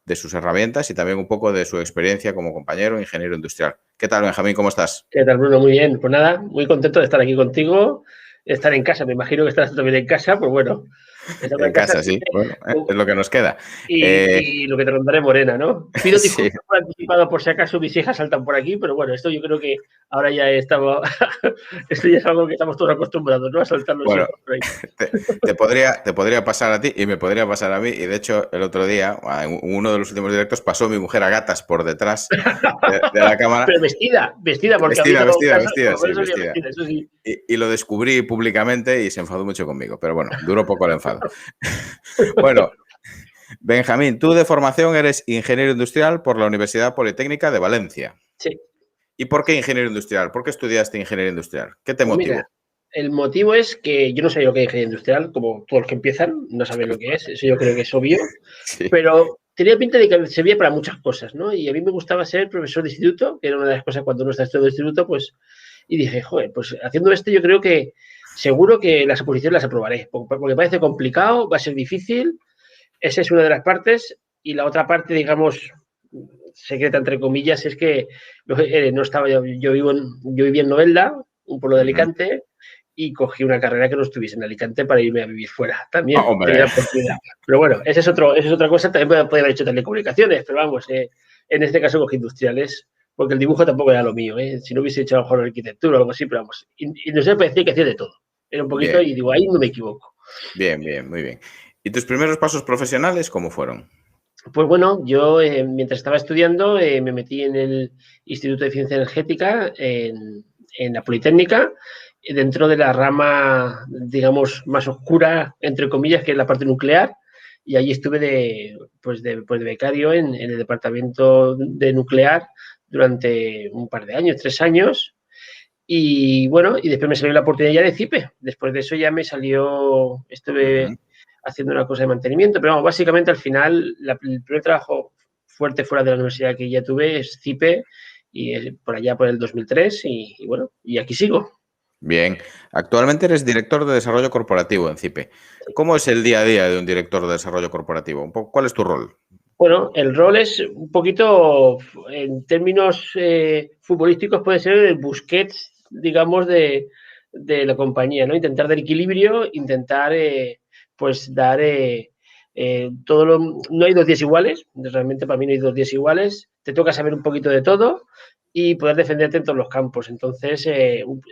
de sus herramientas y también un poco de su experiencia como compañero ingeniero industrial. ¿Qué tal, Benjamín? ¿Cómo estás? ¿Qué tal, Bruno? Muy bien. Pues nada, muy contento de estar aquí contigo, estar en casa. Me imagino que estás también en casa, pues bueno. Estamos En casa, sí. Bueno, es lo que nos queda. Y lo que te rondaré morena, ¿no? Pido Sí. disculpas por anticipado por si acaso mis hijas saltan por aquí, pero bueno, esto yo creo que ahora ya estamos, esto ya es algo que estamos todos acostumbrados, ¿no? A saltar los Bueno, hijos por ahí. te podría pasar a ti y me podría pasar a mí. Y de hecho, el otro día, en uno de los últimos directos, pasó mi mujer a gatas por detrás de la cámara. Pero vestida, porque Vestida, habiendo vestida, casa, vestida, por lo sí, menos salía vestida. vestida, eso sí. Y lo descubrí públicamente y se enfadó mucho conmigo. Pero bueno, duró poco el enfado. Bueno, Benjamín, tú de formación eres ingeniero industrial por la Universidad Politécnica de Valencia. Sí. ¿Y por qué ingeniero industrial? ¿Por qué estudiaste ingeniería industrial? ¿Qué te Pues motivó? mira, el motivo es que yo no sabía lo que es ingeniería industrial, como todos los que empiezan, no saben lo que es, eso yo creo que es obvio, Sí. pero tenía pinta de que servía para muchas cosas, ¿no? Y a mí me gustaba ser profesor de instituto, que era una de las cosas cuando uno está estudiando de instituto, pues, y dije, joder, pues haciendo esto yo creo que seguro que las oposiciones las aprobaré, porque parece complicado, va a ser difícil, esa es una de las partes, y la otra parte, digamos, secreta entre comillas, es que no estaba, yo vivía en Novelda, un pueblo de Alicante, y cogí una carrera que no estuviese en Alicante para irme a vivir fuera también. Tenía la oportunidad. Pero bueno, esa es otra cosa. También podría haber hecho telecomunicaciones, pero vamos, en este caso cogí industriales, porque el dibujo tampoco era lo mío. Si no hubiese hecho a lo mejor arquitectura o algo así, pero vamos. Y no sé, parecía que hacía de todo. Era un poquito, Bien. y digo, ahí no me equivoco. Bien, bien, muy bien. ¿Y tus primeros pasos profesionales cómo fueron? Pues bueno, yo mientras estaba estudiando me metí en el Instituto de Ciencia Energética en la Politécnica, dentro de la rama, digamos, más oscura, entre comillas, que es la parte nuclear, y allí estuve de becario en el departamento de nuclear durante un par de años, 3 años, y bueno, y después me salió la oportunidad ya de CIPE. Después de eso ya me salió, estuve haciendo una cosa de mantenimiento, pero vamos, básicamente al final el primer trabajo fuerte fuera de la universidad que ya tuve es CIPE y por allá por el 2003 y bueno, y aquí sigo. Bien. Actualmente eres director de desarrollo corporativo en CIPE. ¿Cómo es el día a día de un director de desarrollo corporativo? ¿Cuál es tu rol? Bueno, el rol es un poquito, en términos futbolísticos, puede ser el Busquets, digamos, de la compañía, ¿no? Intentar dar equilibrio, intentar, pues, dar todo lo... No hay 2 días iguales, realmente para mí no hay 2 días iguales, te toca saber un poquito de todo y poder defenderte en todos los campos. Entonces,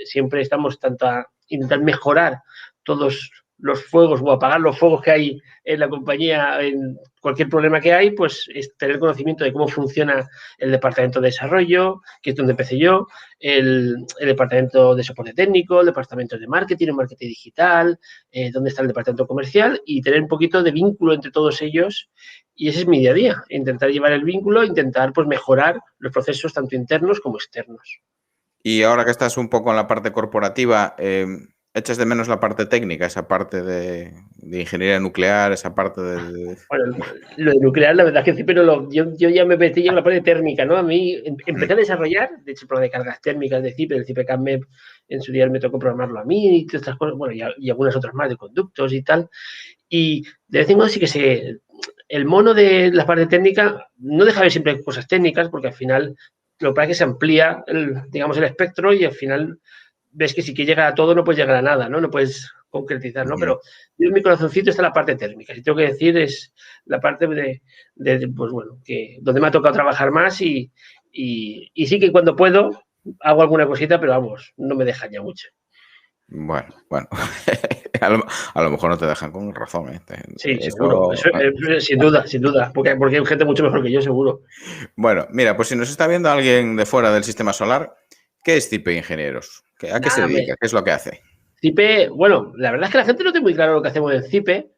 siempre estamos tanto a intentar mejorar todos los fuegos o apagar los fuegos que hay en la compañía, en cualquier problema que hay, pues es tener conocimiento de cómo funciona el departamento de desarrollo, que es donde empecé yo, el departamento de soporte técnico, el departamento de marketing, el marketing digital, dónde está el departamento comercial y tener un poquito de vínculo entre todos ellos. Y ese es mi día a día, intentar llevar el vínculo, intentar pues mejorar los procesos tanto internos como externos. Y ahora que estás un poco en la parte corporativa, ¿echas de menos la parte técnica, esa parte de ingeniería nuclear, esa parte de... Bueno, lo de nuclear, la verdad es que sí, pero yo ya me metí en la parte térmica, ¿no? A mí empecé a desarrollar, de hecho, el programa de cargas térmicas de CIPE, el CIPE-CAMMEP, en su día me tocó programarlo a mí y todas estas cosas, bueno, y algunas otras más de conductos y tal. Y de vez en cuando sí que el mono de la parte técnica no deja de ver siempre cosas técnicas, porque al final lo que pasa es que se amplía, digamos, el espectro y al final ves que si quieres llegar a todo no puedes llegar a nada, ¿no? No puedes concretizar, ¿no? Pero yo en mi corazoncito está la parte térmica. Si tengo que decir, es la parte pues bueno, que donde me ha tocado trabajar más y sí que cuando puedo hago alguna cosita, pero vamos, no me dejan ya mucho. Bueno. A lo mejor no te dejan con razón. Sí, seguro. Eso, sin duda, porque hay gente mucho mejor que yo, seguro. Bueno, mira, pues si nos está viendo alguien de fuera del sistema solar, ¿qué es CIPE Ingenieros? ¿A qué se dedica? ¿Qué es lo que hace? CIPE, bueno, la verdad es que la gente no tiene muy claro lo que hacemos en CIPE.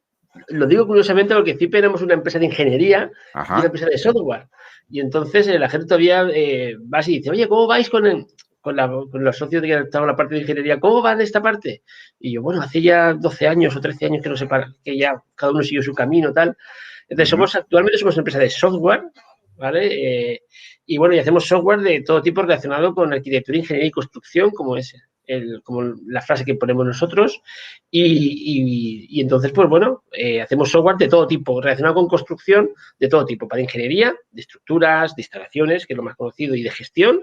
Lo digo curiosamente porque CIPE éramos una empresa de ingeniería y una empresa de software. Y entonces la gente todavía va así y dice, oye, ¿cómo vais con los socios que estaban en la parte de ingeniería? ¿Cómo van esta parte? Y yo, bueno, hace ya 12 años o 13 años que no sé, que ya cada uno siguió su camino, tal. Entonces, actualmente somos una empresa de software, ¿vale? Y bueno, y hacemos software de todo tipo relacionado con arquitectura, ingeniería y construcción, como es como la frase que ponemos nosotros, y entonces, pues bueno, hacemos software de todo tipo, relacionado con construcción de todo tipo, para ingeniería, de estructuras, de instalaciones, que es lo más conocido, y de gestión.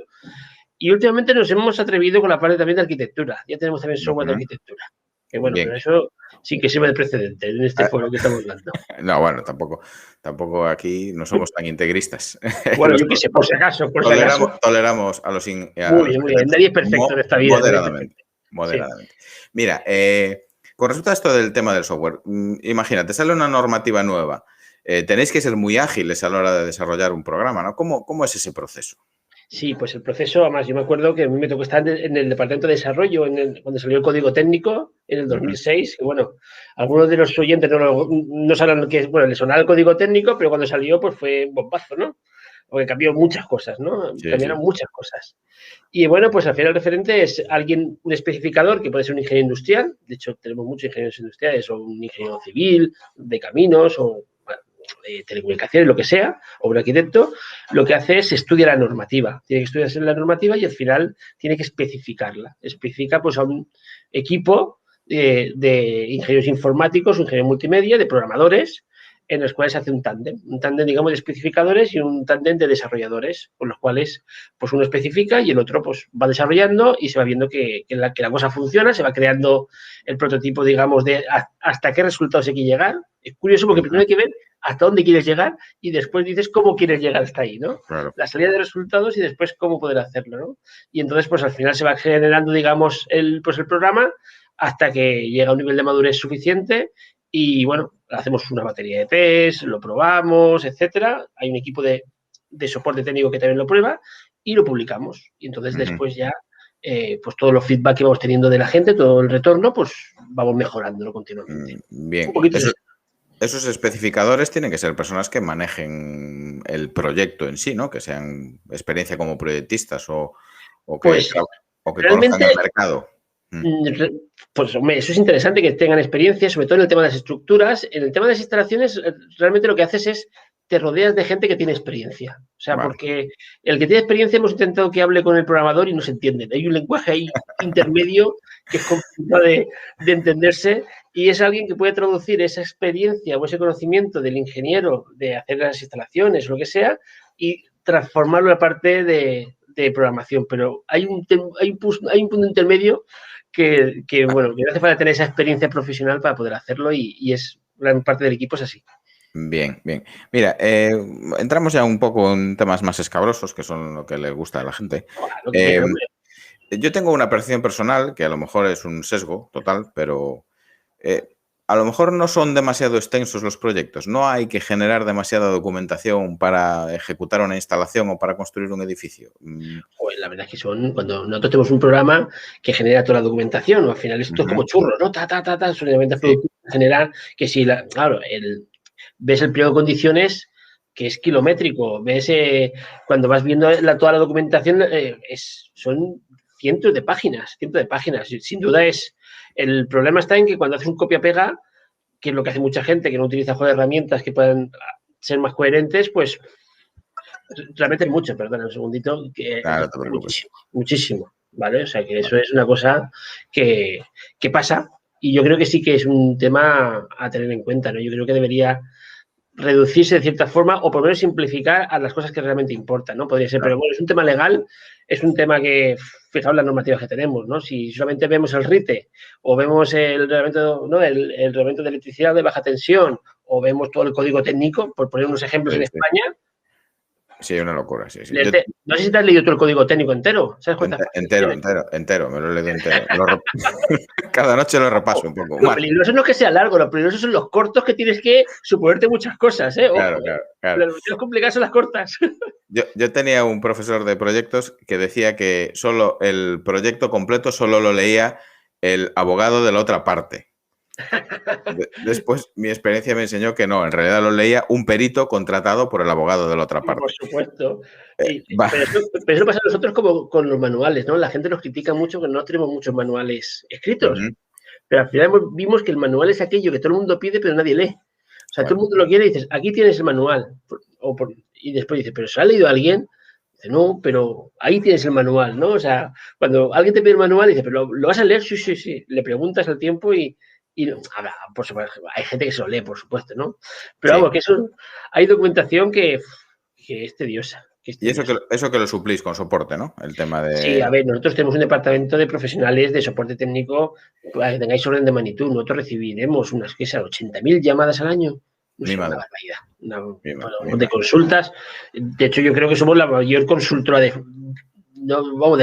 Y últimamente nos hemos atrevido con la parte también de arquitectura. Ya tenemos también software de arquitectura. Que bueno, Bien. pero eso sí que sirve de precedente en este foro que estamos hablando. No, bueno, tampoco aquí no somos tan integristas. Bueno, yo qué sé, por si acaso, Toleramos a los muy bien. Nadie es perfecto en esta vida. Moderadamente. Sí. Mira, con respecto a esto del tema del software, imagínate, sale una normativa nueva. Tenéis que ser muy ágiles a la hora de desarrollar un programa, ¿no? ¿Cómo es ese proceso? Sí, pues el proceso, además, yo me acuerdo que a mí me tocó estar en el departamento de desarrollo cuando salió el código técnico en el 2006, que bueno, algunos de los oyentes no saben qué es, bueno, les sonaba el código técnico, pero cuando salió pues fue un bombazo, ¿no? Porque cambió muchas cosas, ¿no? Sí, cambiaron muchas cosas. Y bueno, pues al final el referente es un especificador que puede ser un ingeniero industrial, de hecho tenemos muchos ingenieros industriales, o un ingeniero civil, de caminos, o de telecomunicaciones, lo que sea, o un arquitecto, lo que hace es estudiar la normativa. Tiene que estudiarse la normativa y al final tiene que especificarla. Especifica pues a un equipo de ingenieros informáticos, un ingeniero multimedia, de programadores, en los cuales se hace un tándem, digamos, de especificadores y un tándem de desarrolladores, con los cuales pues uno especifica y el otro pues va desarrollando y se va viendo que la cosa funciona, se va creando el prototipo, digamos, de hasta qué resultados hay que llegar. Es curioso porque primero hay que ver hasta dónde quieres llegar y después dices cómo quieres llegar hasta ahí, ¿no? Claro. La salida de resultados y después cómo poder hacerlo, ¿no? Y entonces, pues al final se va generando, digamos, el programa hasta que llega a un nivel de madurez suficiente y, bueno, hacemos una batería de test, lo probamos, etcétera. Hay un equipo de soporte técnico que también lo prueba y lo publicamos. Y entonces después ya, pues todos los feedback que vamos teniendo de la gente, todo el retorno, pues vamos mejorándolo continuamente. Bien. Un poquito esos especificadores tienen que ser personas que manejen el proyecto en sí, ¿no? Que sean experiencia como proyectistas o que conozcan el mercado. Pues hombre, eso es interesante que tengan experiencia, sobre todo en el tema de las estructuras. En el tema de las instalaciones, realmente lo que haces es te rodeas de gente que tiene experiencia. O sea, porque el que tiene experiencia hemos intentado que hable con el programador y no se entienden. Hay un lenguaje ahí intermedio que es complicado de entenderse y es alguien que puede traducir esa experiencia o ese conocimiento del ingeniero de hacer las instalaciones o lo que sea y transformarlo en la parte de programación. Pero hay un punto intermedio que bueno, que no hace falta tener esa experiencia profesional para poder hacerlo y es gran parte del equipo es así. Bien. Mira, entramos ya un poco en temas más escabrosos, que son lo que le gusta a la gente. Yo tengo una percepción personal, que a lo mejor es un sesgo total, pero a lo mejor no son demasiado extensos los proyectos. No hay que generar demasiada documentación para ejecutar una instalación o para construir un edificio. Pues la verdad es que cuando nosotros tenemos un programa que genera toda la documentación, al final esto es como churro, ¿no? Son herramientas productivas que generan que si, claro, ves el pliego de condiciones que es kilométrico, ves cuando vas viendo toda la documentación son cientos de páginas. Sin duda el problema está en que cuando haces un copia-pega, que es lo que hace mucha gente que no utiliza herramientas que puedan ser más coherentes, pues realmente mucho, perdona un segundito, que claro, muchísimo, ¿vale? O sea que eso es una cosa que pasa y yo creo que sí que es un tema a tener en cuenta, ¿no? Yo creo que debería reducirse de cierta forma o por lo menos simplificar a las cosas que realmente importan, ¿no? Podría ser, pero bueno, es un tema legal, es un tema que, fijaos las normativas que tenemos, ¿no? Si solamente vemos el RITE o vemos el reglamento, ¿no? el reglamento de electricidad de baja tensión o vemos todo el código técnico, por poner unos ejemplos en España. Sí, una locura, sí. No sé si te has leído todo el código técnico entero. ¿Sabes cuántas entero, me lo he leído entero. Cada noche lo repaso un poco. Lo peligroso no es que sea largo, lo peligroso son los cortos que tienes que suponerte muchas cosas, ¿eh? Claro. Las complicadas son las cortas. Yo tenía un profesor de proyectos que decía que solo el proyecto completo solo lo leía el abogado de la otra parte. Después mi experiencia me enseñó que no, en realidad lo leía un perito contratado por el abogado de la otra parte. Por supuesto. Pero eso pasa a nosotros como con los manuales, ¿no? La gente nos critica mucho que no tenemos muchos manuales escritos. Pero al final vimos que el manual es aquello que todo el mundo pide pero nadie lee. O sea, todo el mundo lo quiere y dices, aquí tienes el manual. Y después dices, ¿pero se ha leído alguien? Dice, no, pero ahí tienes el manual, ¿no? O sea, cuando alguien te pide el manual, dice, ¿pero lo vas a leer? Sí, sí, sí. Le preguntas al tiempo y ahora, por supuesto, hay gente que se lo lee, por supuesto, ¿no? Pero Sí. vamos, que eso, hay documentación que es tediosa. Y eso que lo suplís con soporte, ¿no? El tema Sí, a de... ver, nosotros tenemos un departamento de profesionales de soporte técnico, para que tengáis orden de magnitud. Nosotros recibiremos unas, ¿qué será? 80.000 llamadas al año. No Mi sé, una madre, barbaridad. mi De madre. consultas. De hecho, yo creo que somos la mayor consultora de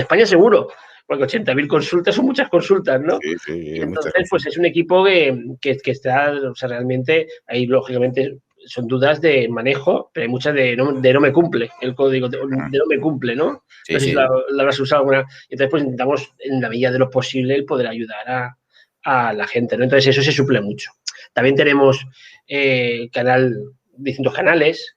España seguro, porque 80.000 consultas son muchas consultas, ¿no? Sí, sí, Y muchas entonces, pues consultas. es un equipo que está, o sea, realmente, ahí lógicamente son dudas de manejo, pero hay muchas de no me cumple, el código de no me cumple, ¿no? Sí, No sé si sí. la habrás usado alguna. Entonces, pues intentamos, en la medida de lo posible, el poder ayudar a la gente, ¿no? Entonces, eso se suple mucho. También tenemos distintos canales,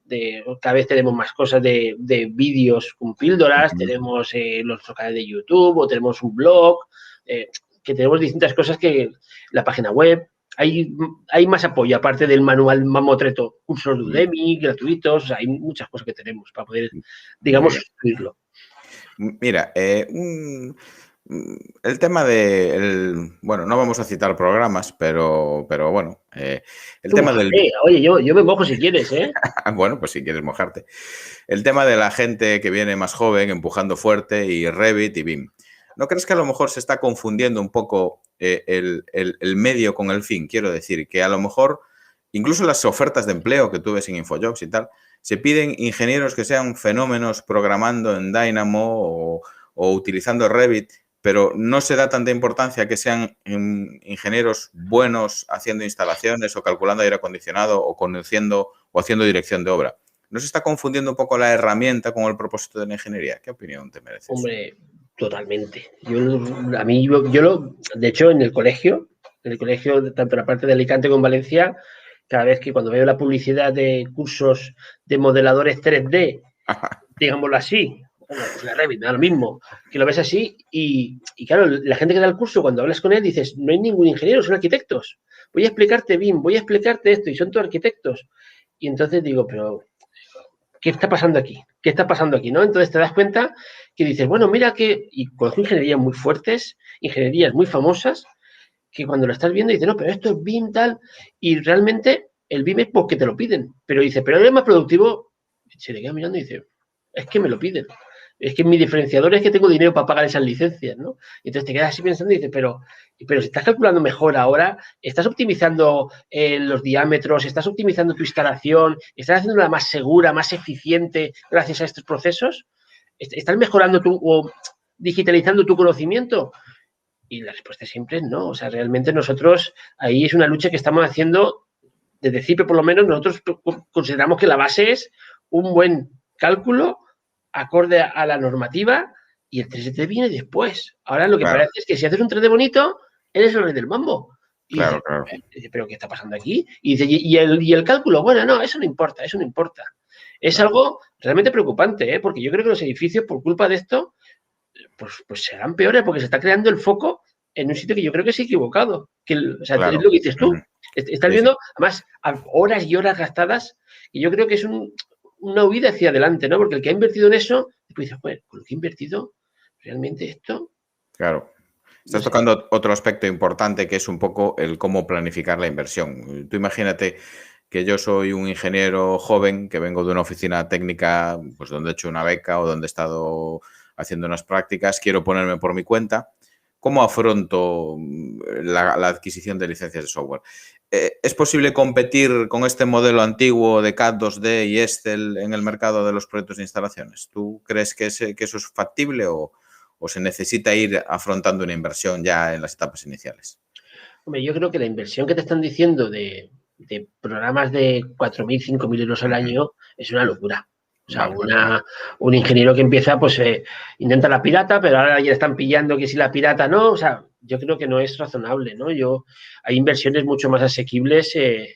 cada vez tenemos más cosas de vídeos con píldoras, tenemos los canales de YouTube o tenemos un blog, que tenemos distintas cosas que la página web. Hay más apoyo, aparte del manual mamotreto, cursos de Udemy, gratuitos, o sea, hay muchas cosas que tenemos para poder, Muy digamos, bien. sustituirlo. Mira, el tema de, bueno, no vamos a citar programas, pero bueno, el Tú tema del... mojate, oye, yo me mojo si quieres, ¿eh? Bueno, pues si quieres mojarte. El tema de la gente que viene más joven, empujando fuerte, y Revit y BIM. ¿No crees que a lo mejor se está confundiendo un poco el medio con el fin? Quiero decir, que a lo mejor, incluso las ofertas de empleo que tú ves en Infojobs y tal, se piden ingenieros que sean fenómenos programando en Dynamo o utilizando Revit, pero no se da tanta importancia que sean ingenieros buenos haciendo instalaciones o calculando aire acondicionado o conduciendo o haciendo dirección de obra. ¿No se está confundiendo un poco la herramienta con el propósito de la ingeniería? ¿Qué opinión te mereces? Hombre, totalmente. De hecho, en el colegio, tanto en la parte de Alicante como en Valencia, cada vez que cuando veo la publicidad de cursos de modeladores 3D, digámoslo así, pues la Revit, da lo mismo, que lo ves así y claro, la gente que da el curso, cuando hablas con él, dices, no hay ningún ingeniero, son arquitectos. Voy a explicarte BIM, voy a explicarte esto, y son todos arquitectos. Y entonces digo, pero ¿qué está pasando aquí? ¿Qué está pasando aquí? ¿No? Entonces te das cuenta que dices, bueno, mira que, y conozco ingenierías muy fuertes, ingenierías muy famosas, que cuando lo estás viendo dices, no, pero esto es BIM tal, y realmente el BIM es porque te lo piden, pero dice, pero eres más productivo, se le queda mirando y dice, es que me lo piden. Es que mi diferenciador es que tengo dinero para pagar esas licencias, ¿no? Y entonces te quedas así pensando y dices, pero si estás calculando mejor ahora, estás optimizando los diámetros, estás optimizando tu instalación, estás haciéndola más segura, más eficiente gracias a estos procesos, estás mejorando o digitalizando tu conocimiento. Y la respuesta siempre es no. O sea, realmente nosotros ahí es una lucha que estamos haciendo desde CIPE, por lo menos, nosotros consideramos que la base es un buen cálculo acorde a la normativa y el 3D viene después. Ahora lo que Claro, parece es que si haces un 3D bonito, eres el rey del mambo. Y claro, dices, claro. ¿pero qué está pasando aquí? Y dice, ¿y el cálculo? Bueno, no, eso no importa, eso no importa. Es Claro. algo realmente preocupante, ¿eh? Porque yo creo que los edificios, por culpa de esto, pues serán peores porque se está creando el foco en un sitio que yo creo que es equivocado. O sea, Claro. es lo que dices tú. Estás Sí, sí. viendo, además, horas y horas gastadas y yo creo que es una huida hacia adelante, ¿no? Porque el que ha invertido en eso, después dice, joder, con lo que he invertido, realmente esto, Claro. no Estás sé. tocando otro aspecto importante que es un poco el cómo planificar la inversión. Tú imagínate que yo soy un ingeniero joven que vengo de una oficina técnica, pues donde he hecho una beca o donde he estado haciendo unas prácticas, quiero ponerme por mi cuenta. ¿Cómo afronto la adquisición de licencias de software? ¿Es posible competir con este modelo antiguo de CAD 2D y Excel en el mercado de los proyectos de instalaciones? ¿Tú crees que eso es factible o se necesita ir afrontando una inversión ya en las etapas iniciales? Hombre, yo creo que la inversión que te están diciendo de programas de 4.000, 5.000 euros al año es una locura. O sea, Vale. un ingeniero que empieza, pues intenta la pirata, pero ahora ya están pillando que si la pirata no. O sea, yo creo que no es razonable, ¿no? Hay inversiones mucho más asequibles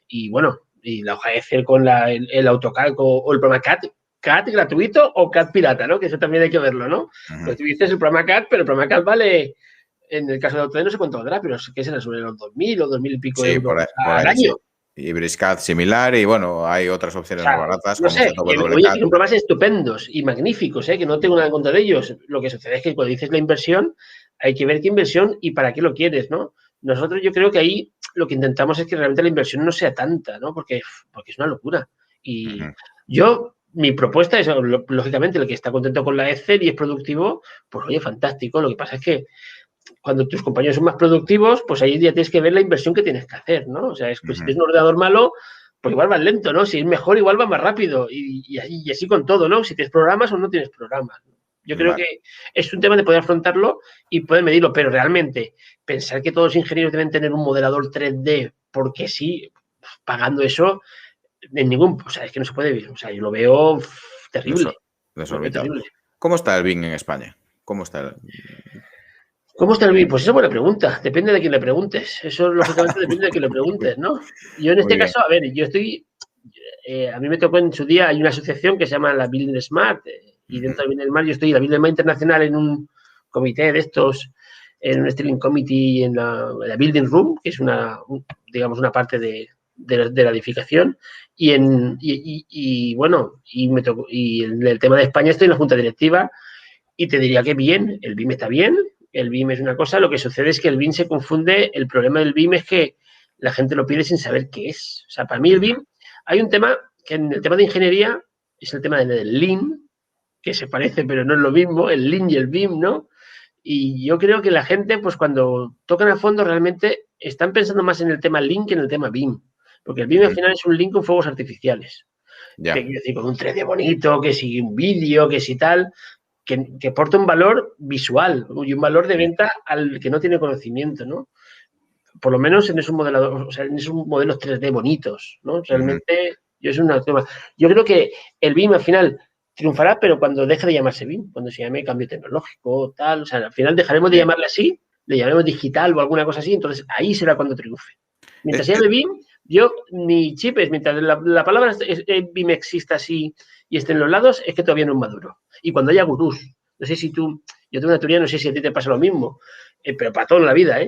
y bueno, y la hoja Excel con el AutoCAD o el programa CAD gratuito o CAD pirata, ¿no? Que eso también hay que verlo, ¿no? Pues tú dices el programa CAD, pero el programa CAD vale, en el caso de AutoCAD no sé cuánto valdrá, pero es que se le suele los 2.000 o 2.000 y pico Sí, euros por al ahí sí. año. Ibriscad similar y bueno, hay otras opciones más baratas. No como sé, oye, que ZWCAD. son programas estupendos y magníficos, que no tengo nada en contra de ellos. Lo que sucede es que cuando dices la inversión, hay que ver qué inversión y para qué lo quieres, ¿no? Nosotros yo creo que ahí lo que intentamos es que realmente la inversión no sea tanta, ¿no? Porque es una locura. Y mi propuesta es, lógicamente, el que está contento con la Excel y es productivo, pues oye, fantástico. Lo que pasa es que cuando tus compañeros son más productivos, pues ahí ya tienes que ver la inversión que tienes que hacer, ¿no? O sea, es que si tienes un ordenador malo, pues igual vas lento, ¿no? Si es mejor, igual va más rápido. Y así con todo, ¿no? Si tienes programas o no tienes programas. Yo creo que es un tema de poder afrontarlo y poder medirlo, pero realmente pensar que todos los ingenieros deben tener un modelador 3D porque sí, pagando eso, en ningún... O sea, es que no se puede vivir. O sea, yo lo veo terrible. Desorbitado. ¿Cómo está el BIM en España? ¿Cómo está ¿Cómo está el BIM? Pues esa es buena pregunta. Depende de quién le preguntes. Eso, lógicamente, depende de quién le preguntes, ¿no? Yo, en este caso, a ver, yo estoy... a mí me tocó en su día, hay una asociación que se llama la Building Smart, y dentro de Building Smart yo estoy en la Building Smart Internacional en un comité de estos, en un steering committee en la Building Room, que es digamos, una parte de la edificación, y bueno, me tocó, y en el tema de España estoy en la junta directiva, y te diría que bien, el BIM está bien, el BIM es una cosa, lo que sucede es que el BIM se confunde, el problema del BIM es que la gente lo pide sin saber qué es. O sea, para mí el BIM, hay un tema que en el tema de ingeniería es el tema del Lean, que se parece pero no es lo mismo, el Lean y el BIM, ¿no? Y yo creo que la gente, pues cuando tocan a fondo, realmente están pensando más en el tema Lean que en el tema BIM. Porque el BIM al final es un Lean con fuegos artificiales. Que quiero decir, con un 3D bonito, que si un vídeo, que si tal, que aporta un valor visual y un valor de venta al que no tiene conocimiento, ¿no? Por lo menos en esos modeladores, o sea, en esos modelos 3D bonitos, ¿no? Realmente, yo creo que el BIM al final triunfará, pero cuando deje de llamarse BIM, cuando se llame cambio tecnológico, tal, o sea, al final dejaremos de llamarle así, le llamaremos digital o alguna cosa así, entonces ahí será cuando triunfe. Mientras se llame BIM, yo ni chipes, mientras la palabra BIM exista así y esté en los lados, es que todavía no es maduro. Y cuando haya gurús, no sé si tú, yo tengo una teoría, no sé si a ti te pasa lo mismo, pero para todo en la vida,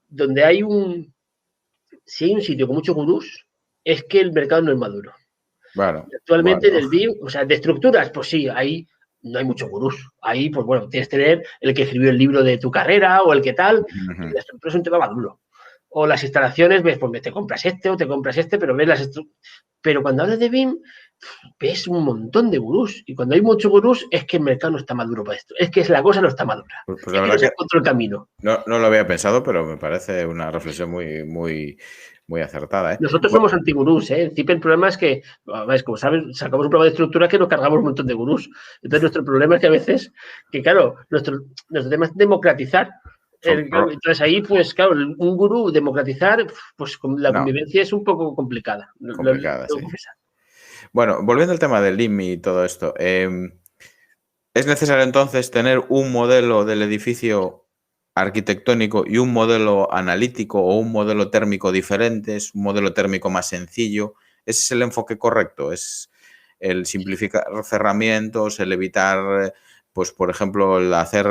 donde hay si hay un sitio con muchos gurús, es que el mercado no es maduro. Bueno, actualmente en el BIM, o sea, de estructuras, pues sí, ahí no hay muchos gurús. Ahí, pues bueno, tienes que tener el que escribió el libro de tu carrera o el que tal, y la estructura es un tema maduro. O las instalaciones, ves, pues te compras este o te compras este, pero ves las estructuras. Pero cuando hablas de BIM, ves un montón de gurús. Y cuando hay muchos gurús, es que el mercado no está maduro para esto. Es que la cosa no está madura. Pues la verdad que no se encontró el camino. No lo había pensado, pero me parece una reflexión muy acertada. Nosotros somos antigurús, ¿eh? El problema es que, como sabes, sacamos un programa de estructura que nos cargamos un montón de gurús. Entonces, nuestro problema es que a veces, que claro, nuestro tema es democratizar. Entonces ahí, pues claro, un gurú democratizar, pues la convivencia es un poco complicada. Complicada, sí. Bueno, volviendo al tema del LIM y todo esto, ¿es necesario entonces tener un modelo del edificio arquitectónico y un modelo analítico o un modelo térmico diferente? ¿Es un modelo térmico más sencillo? ¿Ese es el enfoque correcto? ¿Es el simplificar cerramientos, el evitar, pues por ejemplo, el hacer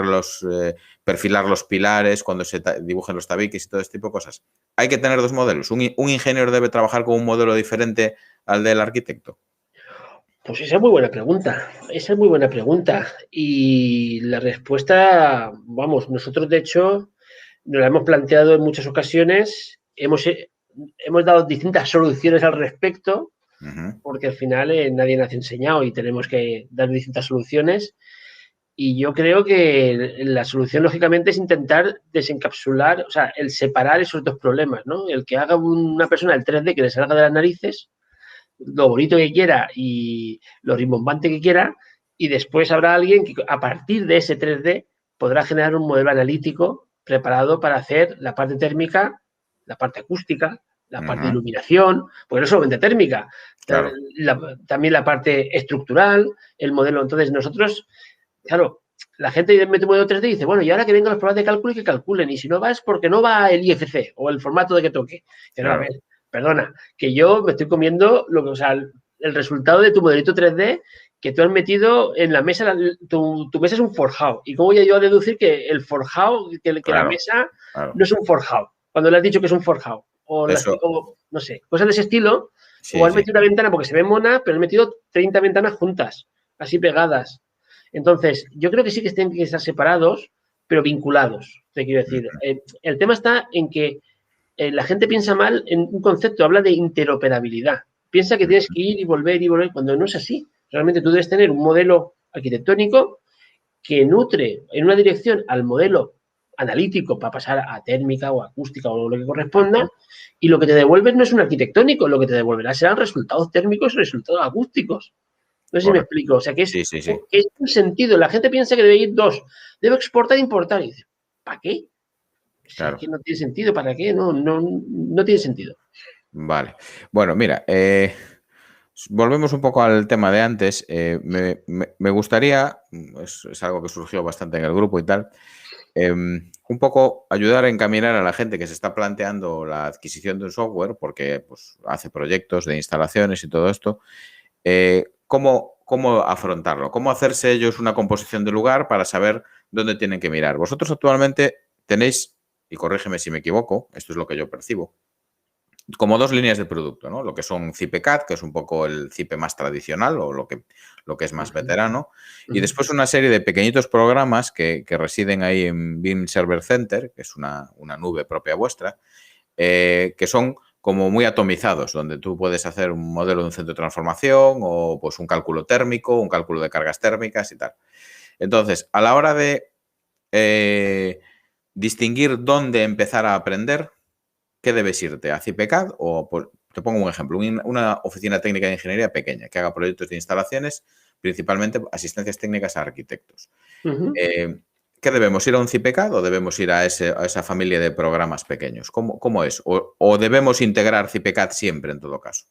perfilar los pilares cuando se dibujen los tabiques y todo este tipo de cosas? ¿Hay que tener dos modelos? ¿Un ingeniero debe trabajar con un modelo diferente al del arquitecto? Pues esa es muy buena pregunta. Esa es muy buena pregunta. Y la respuesta, vamos, nosotros de hecho nos la hemos planteado en muchas ocasiones. Hemos dado distintas soluciones al respecto, porque al final nadie nace enseñado y tenemos que dar distintas soluciones. Y yo creo que la solución, lógicamente, es intentar desencapsular, o sea, el separar esos dos problemas, ¿no? El que haga una persona el 3D que le salga de las narices, lo bonito que quiera y lo rimbombante que quiera, y después habrá alguien que a partir de ese 3D podrá generar un modelo analítico preparado para hacer la parte térmica, la parte acústica, la parte de iluminación, porque no solamente térmica, claro. También la parte estructural, el modelo. Entonces nosotros, claro, la gente mete un modelo 3D y dice, bueno, y ahora que vengan los programas de cálculo y que calculen, y si no va es porque no va el IFC o el formato de que toque. Pero claro. A ver, perdona, que yo me estoy comiendo el resultado de tu modelito 3D que tú has metido en la mesa. Tu mesa es un forjado. ¿Y cómo voy yo a deducir que el forjado, que la mesa no es un forjado? Cuando le has dicho que es un forjado. Eso. no sé, cosas de ese estilo. Sí, O has sí. metido una ventana porque se ve mona, pero has metido 30 ventanas juntas, así pegadas. Entonces, yo creo que sí que tienen que estar separados, pero vinculados, te quiero decir. El tema está en que la gente piensa mal en un concepto, habla de interoperabilidad. Piensa que tienes que ir y volver, cuando no es así. Realmente tú debes tener un modelo arquitectónico que nutre en una dirección al modelo analítico para pasar a térmica o acústica o lo que corresponda, y lo que te devuelves no es un arquitectónico, lo que te devolverá serán resultados térmicos y resultados acústicos. No sé si me Correcto. explico. O sea, que es, Sí, sí, sí. que es un sentido. La gente piensa que debe ir dos. Debo exportar e importar. Y dice, ¿para qué? O sea, Claro. que no tiene sentido. ¿Para qué? No tiene sentido. Vale. Bueno, mira, volvemos un poco al tema de antes. Me gustaría, es algo que surgió bastante en el grupo y tal, un poco ayudar a encaminar a la gente que se está planteando la adquisición de un software, porque pues, hace proyectos de instalaciones y todo esto, cómo afrontarlo, cómo hacerse ellos una composición de lugar para saber dónde tienen que mirar. Vosotros actualmente tenéis, y corrígeme si me equivoco, esto es lo que yo percibo, como dos líneas de producto, ¿no? Lo que son CIPECAD, que es un poco el CIPE más tradicional o lo que es más veterano, y después una serie de pequeñitos programas que residen ahí en BIM Server Center, que es una nube propia vuestra, que son como muy atomizados, donde tú puedes hacer un modelo de un centro de transformación o pues un cálculo térmico, un cálculo de cargas térmicas y tal. Entonces, a la hora de distinguir dónde empezar a aprender, ¿qué debes irte? ¿A CIPECAD o, te pongo un ejemplo, una oficina técnica de ingeniería pequeña que haga proyectos de instalaciones, principalmente asistencias técnicas a arquitectos? ¿Qué debemos ir a un CIPECAD o debemos ir a esa familia de programas pequeños? ¿Cómo es? ¿O debemos integrar CIPECAD siempre en todo caso?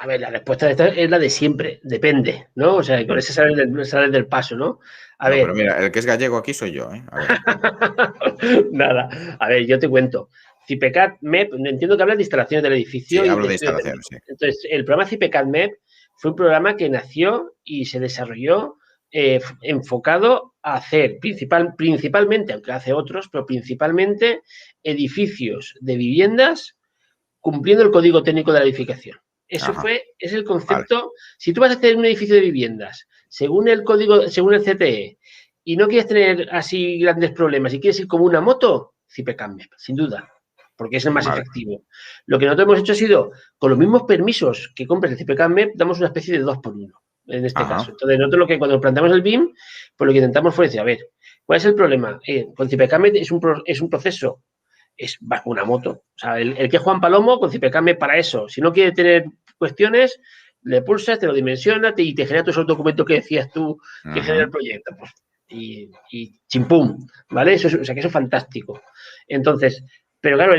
A ver, la respuesta de esta es la de siempre, depende, ¿no? O sea, con ese sales del paso, ¿no? A No, ver. pero mira, el que es gallego aquí soy yo, ¿eh? A ver. Nada. A ver, yo te cuento. CIPECAD MEP, entiendo que hablas de instalaciones del edificio Sí, y hablo de de estudio instalaciones, técnico. sí. Entonces, el programa CIPECAD MEP fue un programa que nació y se desarrolló enfocado a hacer principalmente, aunque hace otros, pero principalmente edificios de viviendas cumpliendo el código técnico de la edificación. Ajá, Es el vale. concepto. Si tú vas a hacer un edificio de viviendas según el código, según el CTE, y no quieres tener así grandes problemas y quieres ir como una moto, CIPECAD MEP, sin duda, porque es el más Vale. efectivo. Lo que nosotros hemos hecho ha sido, con los mismos permisos que compras el CIPECAD MEP, damos una especie de 2x1 en este Ajá. caso. Entonces, nosotros lo que cuando planteamos el BIM, pues lo que intentamos fue decir, a ver, ¿cuál es el problema? Con CIPECAD MEP es un proceso, es una moto. O sea, el que es Juan Palomo con CIPECAD MEP para eso. Si no quiere tener cuestiones, le pulsas, te lo dimensiona y te genera tu documento que decías tú que genera el proyecto. Pues, y chimpum, ¿vale? Eso o sea, que eso es fantástico. Entonces, pero claro,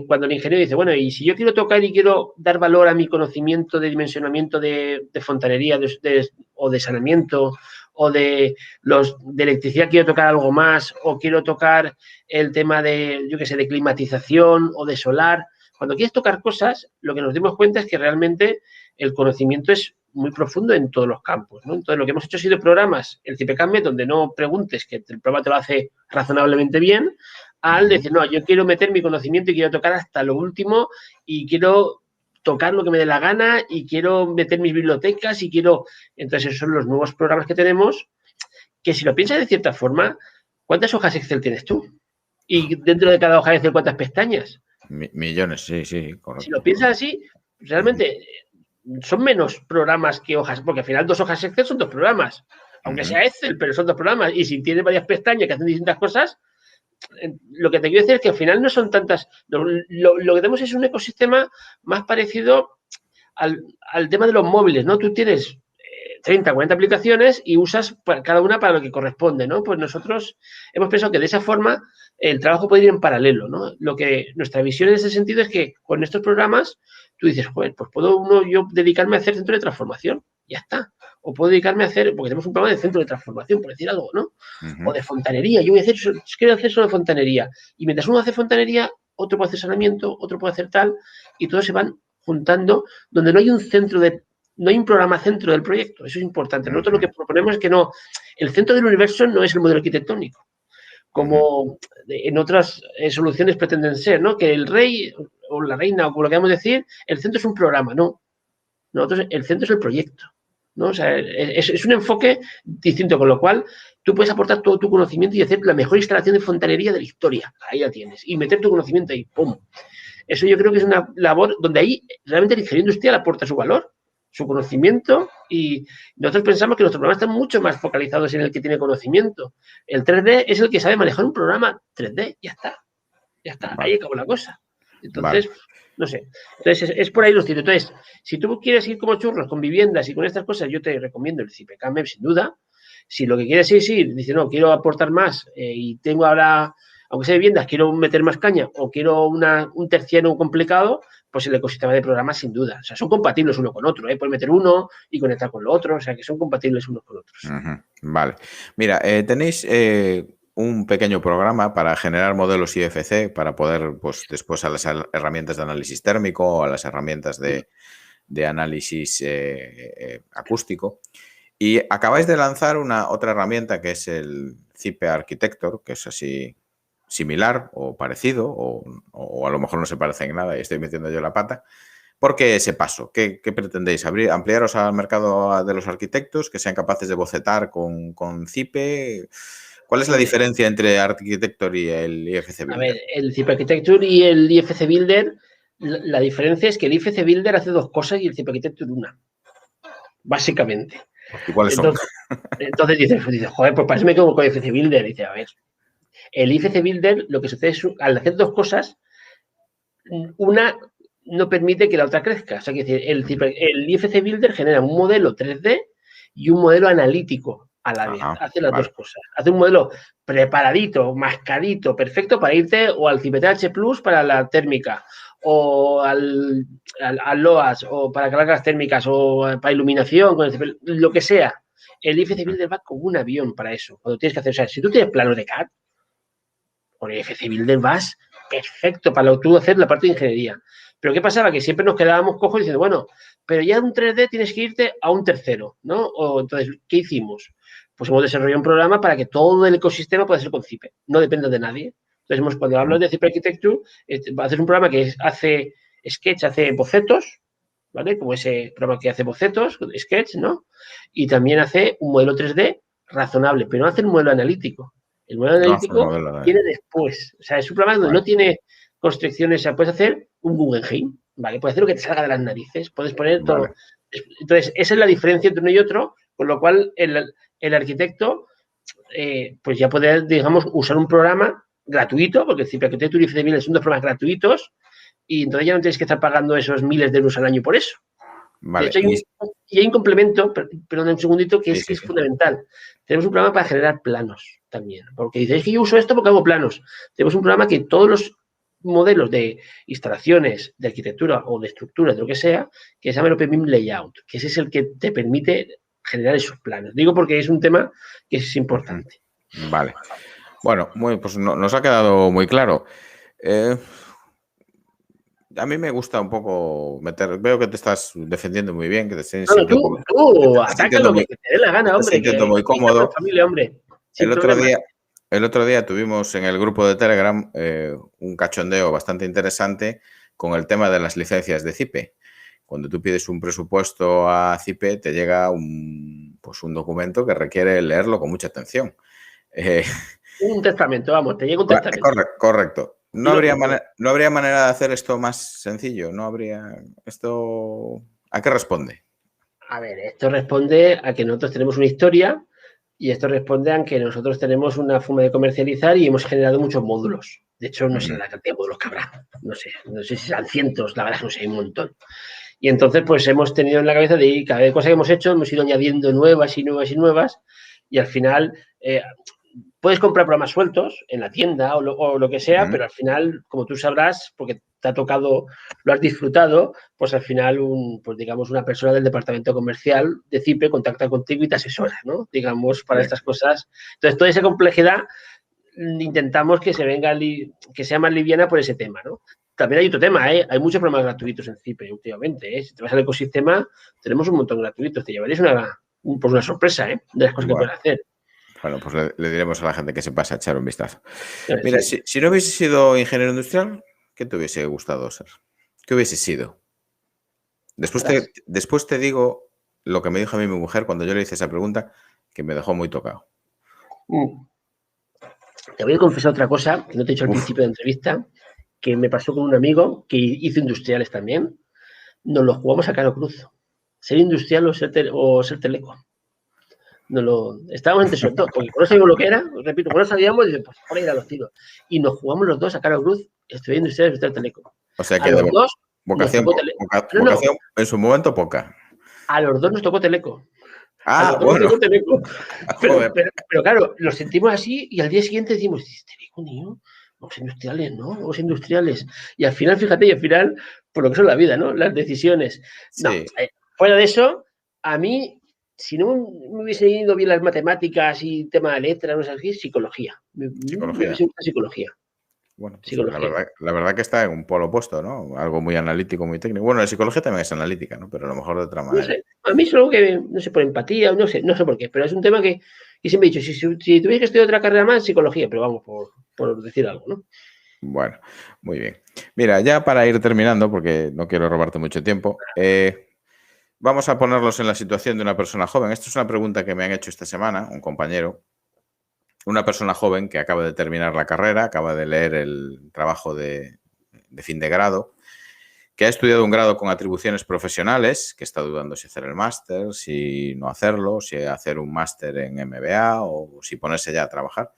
cuando el ingeniero dice, bueno, y si yo quiero tocar y quiero dar valor a mi conocimiento de dimensionamiento de fontanería o de saneamiento o de electricidad, quiero tocar algo más o quiero tocar el tema de, yo qué sé, de climatización o de solar. Cuando quieres tocar cosas, lo que nos dimos cuenta es que realmente el conocimiento es muy profundo en todos los campos, ¿no? Entonces, lo que hemos hecho ha sido programas, el CIPECAD MEP, donde no preguntes, que el programa te lo hace razonablemente bien, al decir, no, yo quiero meter mi conocimiento y quiero tocar hasta lo último y quiero tocar lo que me dé la gana y quiero meter mis bibliotecas y quiero... Entonces, esos son los nuevos programas que tenemos, que si lo piensas de cierta forma, ¿cuántas hojas Excel tienes tú? Y dentro de cada hoja Excel, ¿cuántas pestañas? Millones, sí, Si lo correcto. piensas así, realmente son menos programas que hojas, porque al final 2 hojas Excel son 2 programas, aunque sea Excel, pero son 2 programas. Y si tienes varias pestañas que hacen distintas cosas, lo que te quiero decir es que al final no son tantas. Lo que tenemos es un ecosistema más parecido al tema de los móviles, ¿no? Tú tienes 30, 40 aplicaciones y usas cada una para lo que corresponde, ¿no? Pues nosotros hemos pensado que de esa forma el trabajo puede ir en paralelo, ¿no? Nuestra visión en ese sentido es que con estos programas tú dices, joder, pues puedo yo dedicarme a hacer centro de transformación, ya está. O puedo dedicarme a hacer, porque tenemos un programa de centro de transformación, por decir algo, ¿no? O de fontanería. Yo quiero hacer solo fontanería. Y mientras uno hace fontanería, otro puede hacer saneamiento, otro puede hacer tal, y todos se van juntando, donde no hay un programa centro del proyecto. Eso es importante. Nosotros lo que proponemos es que no, el centro del universo no es el modelo arquitectónico. Como en otras soluciones pretenden ser, ¿no? Que el rey o la reina, o como lo queramos decir, el centro es un programa, no. Nosotros, el centro es el proyecto, ¿no? O sea, es un enfoque distinto, con lo cual tú puedes aportar todo tu conocimiento y hacer la mejor instalación de fontanería de la historia. Ahí la tienes. Y meter tu conocimiento ahí, ¡pum! Eso yo creo que es una labor donde ahí realmente el ingeniero industrial aporta su valor, su conocimiento, y nosotros pensamos que nuestros programas están mucho más focalizados en el que tiene conocimiento. El 3D es el que sabe manejar un programa 3D, ya está. Ya está, Vale. ahí acabó la cosa. Entonces, Vale. no sé. Entonces, es por ahí los tiros. Entonces, si tú quieres ir como churros con viviendas y con estas cosas, yo te recomiendo el CIPECAMEP, sin duda. Si lo que quieres es ir, dice, no, quiero aportar más y tengo ahora, aunque sea viviendas, quiero meter más caña o quiero un terciario complicado, pues el ecosistema de programas, sin duda. O sea, son compatibles uno con otro, ¿eh? Puedes meter uno y conectar con lo otro, o sea, que son compatibles unos con otros. Vale. Mira, tenéis un pequeño programa para generar modelos IFC para poder, pues, después a las herramientas de análisis térmico o a las herramientas de análisis acústico. Y acabáis de lanzar otra herramienta que es el CIPE Architector, que es así similar o parecido, o a lo mejor no se parece en nada y estoy metiendo yo la pata. ¿Por qué ese paso? ¿Qué pretendéis? ¿Ampliaros al mercado de los arquitectos que sean capaces de bocetar con CIPE? ¿Cuál es la diferencia entre Architector y el IFC Builder? A ver, el CIPE Architecture y el IFC Builder, la diferencia es que el IFC Builder hace dos cosas y el CIPE Architecture una. Básicamente. ¿Y cuáles son? Entonces dices, joder, pues para eso me quedo con el IFC Builder. Dice, a ver, el IFC Builder lo que sucede es, al hacer dos cosas, una no permite que la otra crezca. O sea, que el IFC Builder genera un modelo 3D y un modelo analítico a la vez. Hace las dos cosas. Hace un modelo preparadito, mascadito, perfecto para irte o al CIPETH Plus para la térmica, o al LOAS, o para cargas térmicas, o para iluminación, lo que sea. El IFC Builder va como un avión para eso. Cuando tienes que hacer, o sea, si tú tienes planos de CAD, con el IFC Builder vas perfecto para tú hacer la parte de ingeniería. Pero ¿qué pasaba? Que siempre nos quedábamos cojos diciendo, bueno, pero ya en un 3D tienes que irte a un tercero, ¿no? O entonces, ¿qué hicimos? Pues hemos desarrollado un programa para que todo el ecosistema pueda ser con CIPE. No depende de nadie. Entonces, cuando hablas de CIPE Architecture, haces un programa que hace Sketch, hace bocetos, ¿vale? Como ese programa que hace bocetos, Sketch, ¿no? Y también hace un modelo 3D razonable, pero no hace un modelo analítico. El modelo analítico viene después. O sea, es un programa donde no tiene constricciones. O sea, puedes hacer un Guggenheim, ¿vale? Puedes hacer lo que te salga de las narices. Puedes poner todo. Entonces, esa es la diferencia entre uno y otro, con lo cual el arquitecto pues ya puede, digamos, usar un programa gratuito, porque el CIPE Architecture y IFC Builder son dos programas gratuitos, y entonces ya no tienes que estar pagando esos miles de euros al año por eso. Vale. De hecho, hay un complemento, perdón un segundito, que es fundamental. Tenemos un programa para generar planos también, porque dices que yo uso esto porque hago planos. Tenemos un programa que todos los modelos de instalaciones, de arquitectura o de estructuras, de lo que sea, que se llama el OpenBIM Layout, que ese es el que te permite generar esos planos. Digo porque es un tema que es importante. Vale. Bueno, pues nos ha quedado muy claro. A mí me gusta un poco veo que te estás defendiendo muy bien, que te estás tú ataca lo que te dé la gana, hombre. Siento muy cómodo. Familia, hombre. El otro día tuvimos en el grupo de Telegram un cachondeo bastante interesante con el tema de las licencias de CIPE. Cuando tú pides un presupuesto a CIPE, te llega un documento que requiere leerlo con mucha atención. Un testamento, vamos, te llega un testamento. Correcto. ¿No habría manera de hacer esto más sencillo? ¿No habría esto? ¿A qué responde? A ver, esto responde a que nosotros tenemos una historia y esto responde a que nosotros tenemos una forma de comercializar y hemos generado muchos módulos. De hecho, no sé la cantidad de módulos que habrá. No sé si serán cientos, la verdad no sé, hay un montón. Y entonces, pues hemos tenido en la cabeza de cada cosa que hemos hecho, hemos ido añadiendo nuevas y nuevas y nuevas y al final puedes comprar programas sueltos en la tienda o lo que sea, pero al final, como tú sabrás, porque te ha tocado, lo has disfrutado, pues al final, digamos, una persona del departamento comercial de CIPE contacta contigo y te asesora, ¿no? Digamos, para estas cosas. Entonces, toda esa complejidad intentamos que que sea más liviana por ese tema, ¿no? También hay otro tema, ¿eh? Hay muchos programas gratuitos en CIPE últimamente, ¿eh? Si te vas al ecosistema, tenemos un montón gratuitos. Te llevaréis una sorpresa, ¿eh? De las cosas que puedes hacer. Bueno, pues le diremos a la gente que se pase a echar un vistazo. Sí. Mira, si no hubiese sido ingeniero industrial, ¿qué te hubiese gustado ser? ¿Qué hubiese sido? Después te digo lo que me dijo a mí mi mujer cuando yo le hice esa pregunta, que me dejó muy tocado. Te voy a confesar otra cosa que no te he dicho al principio de la entrevista, que me pasó con un amigo que hizo industriales también. Nos lo jugamos a Caro Cruz. Ser industrial o ser teleco. Estábamos entre esos dos, porque no sabíamos lo que era, repito, no sabíamos, y pues por ahí eran los tiros. Y nos jugamos los dos a Caro Cruz, estudiar industrial y estudiar teleco. O sea que a los dos vocación en su momento poca. A los dos nos tocó teleco. Bueno. Pero claro, lo sentimos así y al día siguiente decimos, teleco, niño, vamos industriales, ¿no? Vamos industriales. Y al final, fíjate, por lo que son la vida, ¿no? Las decisiones. Sí. No, fuera de eso, a mí, si no me hubiesen ido bien las matemáticas y tema de letras, no sé qué, psicología. Me hubiese gustado psicología. Bueno, pues la verdad que está en un polo opuesto, ¿no? Algo muy analítico, muy técnico. Bueno, la psicología también es analítica, ¿no? Pero a lo mejor de otra manera. No sé, a mí es algo que, no sé, por empatía, no sé por qué, pero es un tema que siempre he dicho, si tuviera que estudiar otra carrera más, psicología, pero vamos, por decir algo, ¿no? Bueno, muy bien. Mira, ya para ir terminando, porque no quiero robarte mucho tiempo, vamos a ponerlos en la situación de una persona joven. Esto es una pregunta que me han hecho esta semana, un compañero. Una persona joven que acaba de terminar la carrera, acaba de leer el trabajo de fin de grado, que ha estudiado un grado con atribuciones profesionales, que está dudando si hacer el máster, si no hacerlo, si hacer un máster en MBA o si ponerse ya a trabajar.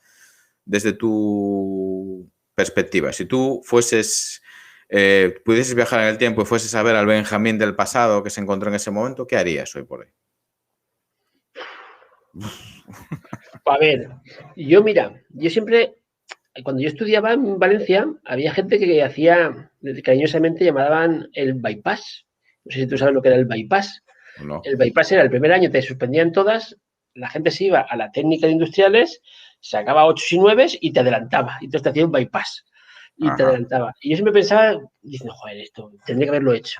Desde tu perspectiva, si tú pudieses viajar en el tiempo y fueses a ver al Benjamín del pasado que se encontró en ese momento, ¿qué harías hoy por hoy? A ver, yo siempre, cuando yo estudiaba en Valencia, había gente que hacía, cariñosamente llamaban el bypass. No sé si tú sabes lo que era el bypass. No. El bypass era el primer año, te suspendían todas, la gente se iba a la técnica de industriales, sacaba 8 y 9 y te adelantaba. Y entonces te hacía un bypass y te adelantaba. Y yo siempre pensaba, diciendo, joder, esto tendría que haberlo hecho.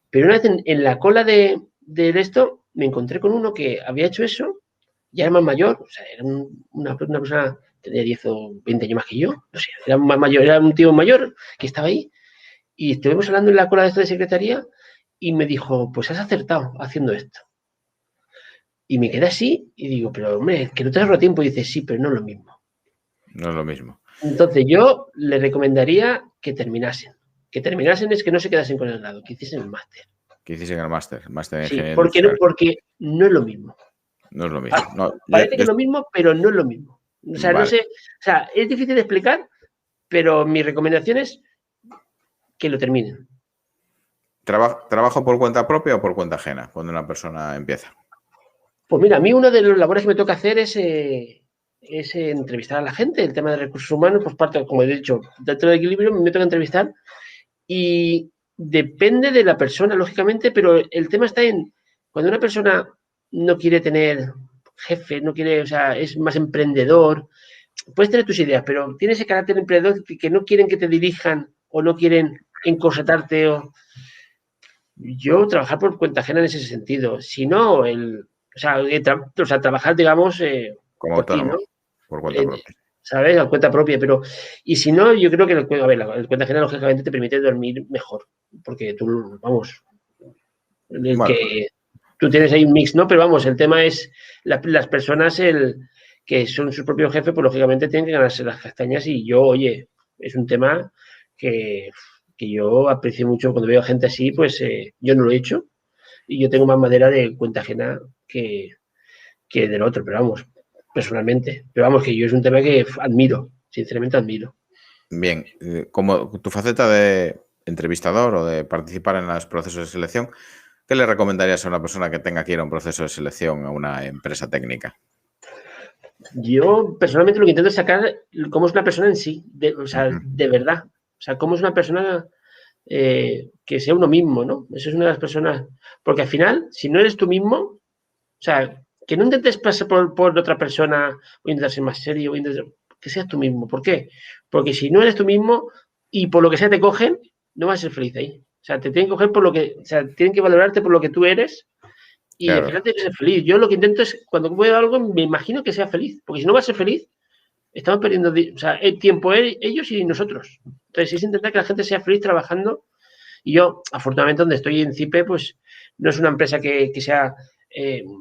Pero una vez en la cola de esto, me encontré con uno que había hecho eso. Ya era más mayor, o sea, era una persona, tenía 10 o 20 años más que yo, no sé, era más mayor, era un tío mayor que estaba ahí, y estuvimos hablando en la cola de esta de secretaría, y me dijo, pues has acertado haciendo esto. Y me quedé así, y digo, pero hombre, que no te ahorro tiempo, y dice, sí, pero no es lo mismo. No es lo mismo. Entonces yo le recomendaría que terminasen. Que terminasen es que no se quedasen con el grado, que hiciesen el máster. Que hiciesen el máster de sí, ingeniería porque no es lo mismo. No es lo mismo. No, parece que es lo mismo, pero no es lo mismo. O sea, no sé, o sea, es difícil de explicar, pero mi recomendación es que lo terminen. ¿Trabajo por cuenta propia o por cuenta ajena cuando una persona empieza? Pues mira, a mí una de las labores que me toca hacer es entrevistar a la gente. El tema de recursos humanos, pues parte, como he dicho, dentro del equilibrio me toca entrevistar y depende de la persona, lógicamente, pero el tema está en cuando una persona no quiere tener jefe, no quiere, o sea, es más emprendedor. Puedes tener tus ideas, pero tiene ese carácter emprendedor que no quieren que te dirijan o no quieren encorsetarte. Yo trabajar por cuenta ajena en ese sentido. Si no, trabajar, digamos, como por autónomo, ti, ¿no? por cuenta propia. ¿Sabes? A cuenta propia, pero... Y si no, yo creo que el cuenta ajena, lógicamente, te permite dormir mejor. Porque tú, vamos... que tú tienes ahí un mix, ¿no? Pero vamos, el tema es las personas que son su propio jefe, pues lógicamente tienen que ganarse las castañas y yo, oye, es un tema que yo aprecio mucho cuando veo a gente así, pues yo no lo he hecho y yo tengo más madera de cuenta ajena que del otro, pero vamos, personalmente. Pero vamos, que yo es un tema que admiro, sinceramente admiro. Bien, como tu faceta de entrevistador o de participar en los procesos de selección, ¿qué le recomendarías a una persona que tenga que ir a un proceso de selección a una empresa técnica? Yo personalmente lo que intento es sacar cómo es una persona en sí, de verdad. O sea, cómo es una persona que sea uno mismo, ¿no? Eso es una de las personas. Porque al final, si no eres tú mismo, o sea, que no intentes pasar por otra persona o intentar ser más serio, que seas tú mismo. ¿Por qué? Porque si no eres tú mismo y por lo que sea te cogen, no vas a ser feliz ahí. O sea, te tienen que coger por lo que, o sea, tienen que valorarte por lo que tú eres Y al Claro, final tienes que ser feliz. Yo lo que intento es, cuando veo algo, me imagino que sea feliz. Porque si no va a ser feliz, estamos perdiendo el tiempo ellos y nosotros. Entonces, es intentar que la gente sea feliz trabajando. Y yo, afortunadamente, donde estoy en CIPE, pues no es una empresa que sea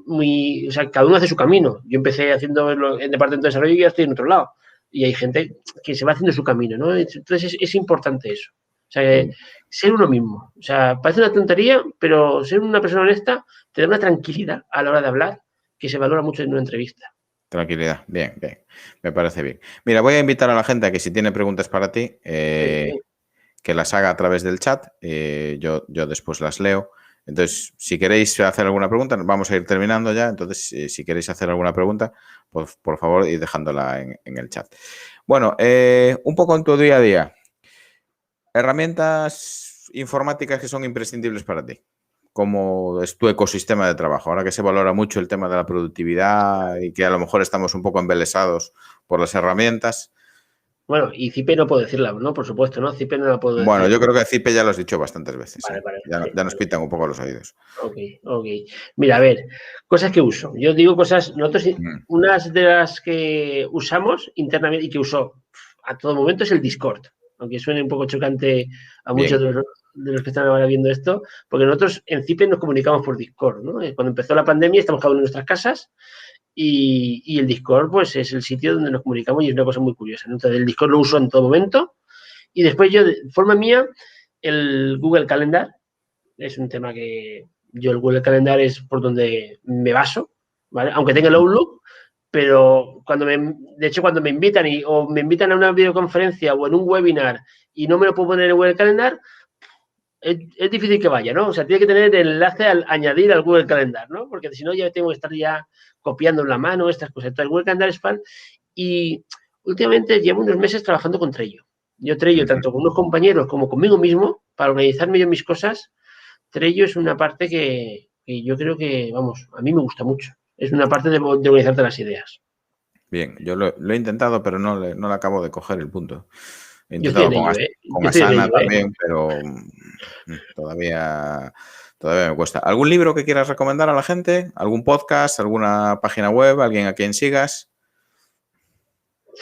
muy... O sea, cada uno hace su camino. Yo empecé haciendo el departamento de desarrollo y ya estoy en otro lado. Y hay gente que se va haciendo su camino, ¿no? Entonces, es importante eso. O sea, ser uno mismo. O sea, parece una tontería, pero ser una persona honesta te da una tranquilidad a la hora de hablar que se valora mucho en una entrevista. tranquilidad. Bien, bien. Me parece bien. Mira, voy a invitar a la gente a que si tiene preguntas para ti, que las haga a través del chat. Yo después las leo. Entonces, si queréis hacer alguna pregunta, vamos a ir terminando ya. Entonces, si queréis hacer alguna pregunta, pues por favor, id dejándola en el chat. Bueno, un poco en tu día a día. Herramientas informáticas que son imprescindibles para ti. ¿Cómo es tu ecosistema de trabajo? Ahora que se valora mucho el tema de la productividad y que a lo mejor estamos un poco embelesados por las herramientas. Bueno, y CIPE no puedo decirla, ¿no? Por supuesto, ¿no? CIPE no la puedo Bueno, decir. yo creo que CIPE ya lo has dicho bastantes veces. Vale, vale, Ya, vale, ya nos vale. pitan un poco los oídos. Ok, ok. Mira, a ver, cosas que uso. Yo digo cosas, nosotros, unas de las que usamos internamente y que uso a todo momento es el Discord, aunque suene un poco chocante a Bien. muchos de los que están ahora viendo esto, porque nosotros en CIPE nos comunicamos por Discord, ¿no? Cuando empezó la pandemia estamos cada uno en nuestras casas y el Discord pues es el sitio donde nos comunicamos y es una cosa muy curiosa, ¿no? Entonces el Discord lo uso en todo momento y después yo, de forma mía, el Google Calendar es un tema que yo el Google Calendar es por donde me baso, ¿vale? Aunque tenga el Outlook, pero de hecho cuando me invitan o me invitan a una videoconferencia o en un webinar y no me lo puedo poner en el Google Calendar, es difícil que vaya, ¿no? O sea, tiene que tener el enlace al añadir al Google Calendar, ¿no? Porque si no ya tengo que estar ya copiando en la mano estas cosas. Entonces, el Google Calendar es fan y últimamente llevo unos meses trabajando con Trello. Yo Trello, tanto con unos compañeros como conmigo mismo, para organizarme yo mis cosas, Trello es una parte que yo creo que, vamos, a mí me gusta mucho. Es una parte de organizarte las ideas. Bien, yo lo he intentado, pero no le acabo de coger el punto. He Yo estoy intentado en ello, ¿eh? con Yo estoy en Asana ello, ¿eh? también, pero todavía me cuesta. ¿Algún libro que quieras recomendar a la gente? ¿Algún podcast? ¿Alguna página web? ¿Alguien a quien sigas?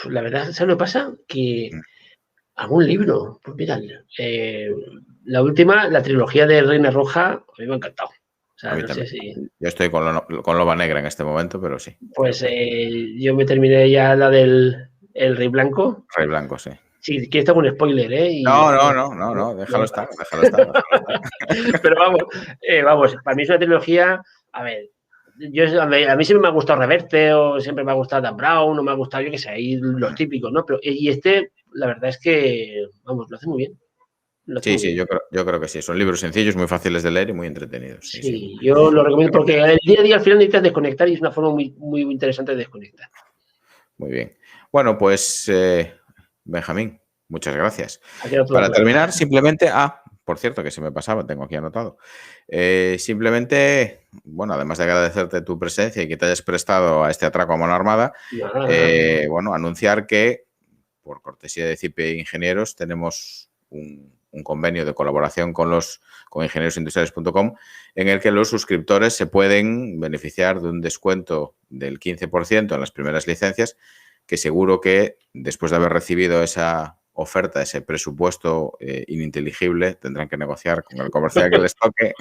La verdad, ¿sabes lo que pasa? Que algún libro, pues mira, la última, la trilogía de Reina Roja, a mí me ha encantado. O sea, A mí no sé también. si... Yo estoy con Loba Negra en este momento, pero sí. Pues yo me terminé ya la del El Rey Blanco. Rey Blanco, sí. Sí, que está con spoiler, ¿eh? No, déjalo estar. Pero vamos, para mí es una trilogía, a ver, a mí siempre me ha gustado Reverte o siempre me ha gustado Dan Brown o me ha gustado, yo qué sé, ahí los típicos, ¿no? Pero, y la verdad es que, vamos, lo hace muy bien. Sí, yo creo que sí. Son libros sencillos, muy fáciles de leer y muy entretenidos. Sí, yo lo recomiendo porque el día a día al final necesitas desconectar y es una forma muy, muy interesante de desconectar. Muy bien. Bueno, pues Benjamín, muchas gracias. Para terminar, simplemente, por cierto, que se me pasaba, tengo aquí anotado. Simplemente, bueno, además de agradecerte tu presencia y que te hayas prestado a este atraco a mano armada, bueno, anunciar que, por cortesía de CIPE Ingenieros, tenemos un convenio de colaboración con ingeniosindustriales.com en el que los suscriptores se pueden beneficiar de un descuento del 15% en las primeras licencias, que seguro que después de haber recibido esa oferta, ese presupuesto ininteligible, tendrán que negociar con el comercial que les toque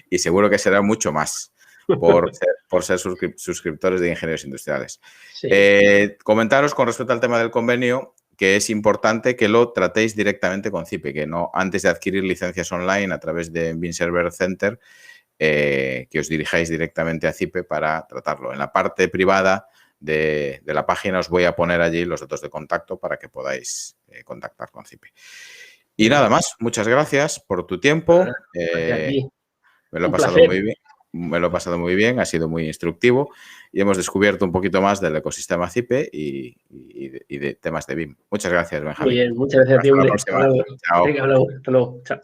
y seguro que será mucho más por ser suscriptores de Ingenieros Industriales. Sí. Comentaros con respecto al tema del convenio que es importante que lo tratéis directamente con CIPE, que no antes de adquirir licencias online a través de Beam Server Center, que os dirijáis directamente a CIPE para tratarlo. En la parte privada de la página os voy a poner allí los datos de contacto para que podáis contactar con CIPE. Y nada más, muchas gracias por tu tiempo. Me lo he pasado muy bien. Me lo he pasado muy bien, ha sido muy instructivo y hemos descubierto un poquito más del ecosistema CIPE y de temas de BIM. Muchas gracias, Benjamín. Muy bien, muchas gracias. Hasta la próxima. Chao. Hasta luego. Chao.